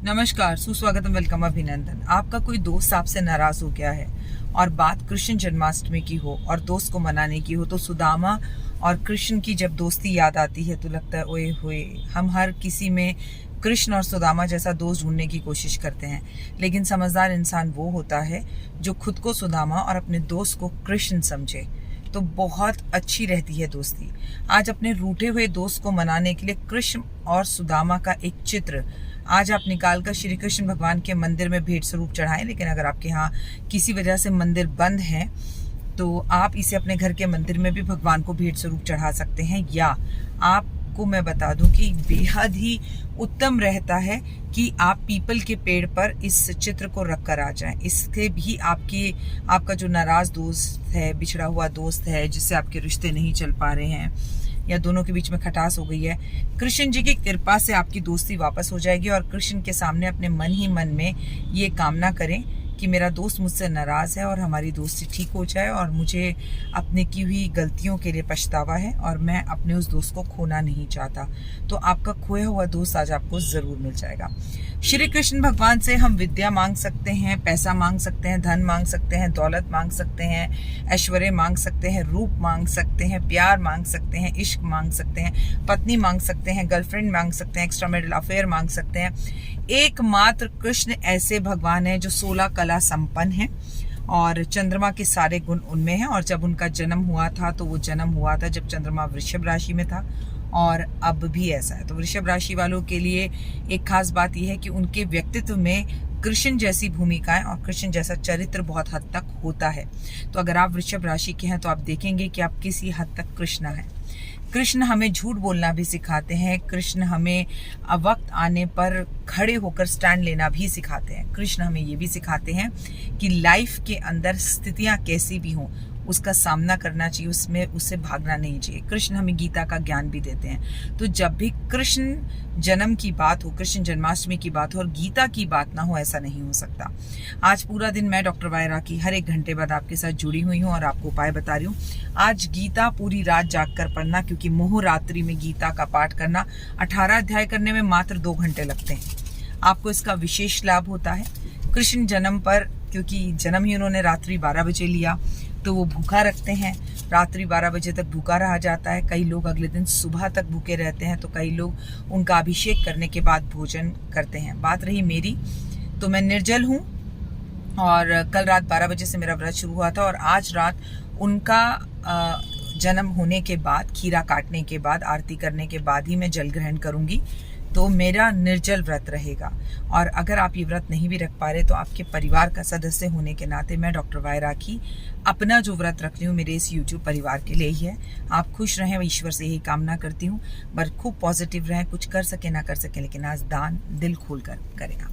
नमस्कार, सुस्वागतम, वेलकम, अभिनंदन। आपका कोई दोस्त आपसे नाराज हो गया है और बात कृष्ण जन्माष्टमी की हो और दोस्त को मनाने की हो, तो सुदामा और कृष्ण की जब दोस्ती याद आती है तो लगता है ओए होए, हम हर किसी में कृष्ण और सुदामा जैसा दोस्त ढूंढने की कोशिश करते हैं। लेकिन समझदार इंसान वो होता है जो खुद को सुदामा और अपने दोस्त को कृष्ण समझे, तो बहुत अच्छी रहती है दोस्ती। आज अपने रूठे हुए दोस्त को मनाने के लिए कृष्ण और सुदामा का एक चित्र आज आप निकाल कर श्री कृष्ण भगवान के मंदिर में भेंट स्वरूप चढ़ाएं। लेकिन अगर आपके यहाँ किसी वजह से मंदिर बंद है तो आप इसे अपने घर के मंदिर में भी भगवान को भेंट स्वरूप चढ़ा सकते हैं। या आपको मैं बता दूं कि बेहद ही उत्तम रहता है कि आप पीपल के पेड़ पर इस चित्र को रख कर आ जाएं। इससे भी आपका जो नाराज दोस्त है, बिछड़ा हुआ दोस्त है, जिससे आपके रिश्ते नहीं चल पा रहे हैं या दोनों के बीच में खटास हो गई है, कृष्ण जी की कृपा से आपकी दोस्ती वापस हो जाएगी। और कृष्ण के सामने अपने मन ही मन में ये कामना करें कि मेरा दोस्त मुझसे नाराज़ है और हमारी दोस्ती ठीक हो जाए, और मुझे अपने की हुई गलतियों के लिए पछतावा है और मैं अपने उस दोस्त को खोना नहीं चाहता। तो आपका खोया हुआ दोस्त आज आपको ज़रूर मिल जाएगा। श्री कृष्ण भगवान से हम विद्या मांग सकते हैं, पैसा मांग सकते हैं, धन मांग सकते हैं, दौलत मांग सकते हैं, ऐश्वर्य मांग सकते हैं, रूप मांग सकते हैं, प्यार मांग सकते हैं, इश्क मांग सकते हैं, पत्नी मांग सकते हैं, गर्लफ्रेंड मांग सकते हैं, एक्स्ट्रा मैरिटल अफेयर मांग सकते हैं। एकमात्र कृष्ण ऐसे भगवान है जो 16 कला संपन्न है और चंद्रमा के सारे गुण उनमें हैं। और जब उनका जन्म हुआ था तो वो जन्म हुआ था जब चंद्रमा वृषभ राशि में था, और अब भी ऐसा है। तो वृषभ राशि वालों के लिए एक खास बात यह है कि उनके व्यक्तित्व में कृष्ण जैसी भूमिकाएं और कृष्ण जैसा चरित्र बहुत हद तक होता है। तो अगर आप वृषभ राशि के हैं तो आप देखेंगे कि आप किसी हद तक कृष्ण हैं। कृष्ण हमें झूठ बोलना भी सिखाते हैं, कृष्ण हमें वक्त आने पर खड़े होकर स्टैंड लेना भी सिखाते हैं। कृष्ण हमें ये भी सिखाते हैं कि लाइफ के अंदर स्थितियां कैसी भी हों उसका सामना करना चाहिए, उसमें उससे भागना नहीं चाहिए। कृष्ण हमें गीता का ज्ञान भी देते हैं। तो जब भी कृष्ण जन्म की बात हो, कृष्ण जन्माष्टमी की बात हो और गीता की बात ना हो, ऐसा नहीं हो सकता। आज पूरा दिन मैं डॉक्टर वायरा की हर एक घंटे बाद आपके साथ जुड़ी हुई हूँ और आपको उपाय बता रही हूँ। आज गीता पूरी रात जाग कर पढ़ना, क्योंकि मोह रात्रि में गीता का पाठ करना 18 अध्याय करने में मात्र 2 घंटे लगते हैं। आपको इसका विशेष लाभ होता है। कृष्ण जन्म पर, क्योंकि जन्म ही उन्होंने रात्रि 12 बजे लिया, तो वो भूखा रखते हैं। रात्रि 12 बजे तक भूखा रहा जाता है। कई लोग अगले दिन सुबह तक भूखे रहते हैं, तो कई लोग उनका अभिषेक करने के बाद भोजन करते हैं। बात रही मेरी, तो मैं निर्जल हूँ और कल रात 12 बजे से मेरा व्रत शुरू हुआ था और आज रात उनका जन्म होने के बाद, खीरा काटने के बाद, आरती करने के बाद ही मैं जल ग्रहण करूँगी। तो मेरा निर्जल व्रत रहेगा। और अगर आप ये व्रत नहीं भी रख पा रहे तो आपके परिवार का सदस्य होने के नाते मैं डॉक्टर वायरा की अपना जो व्रत रख रही हूँ मेरे इस यूट्यूब परिवार के लिए ही है। आप खुश रहें, ईश्वर से यही कामना करती हूँ। बस खूब पॉजिटिव रहें, कुछ कर सके ना कर सके, लेकिन आज दान दिल खोल कर करें आप।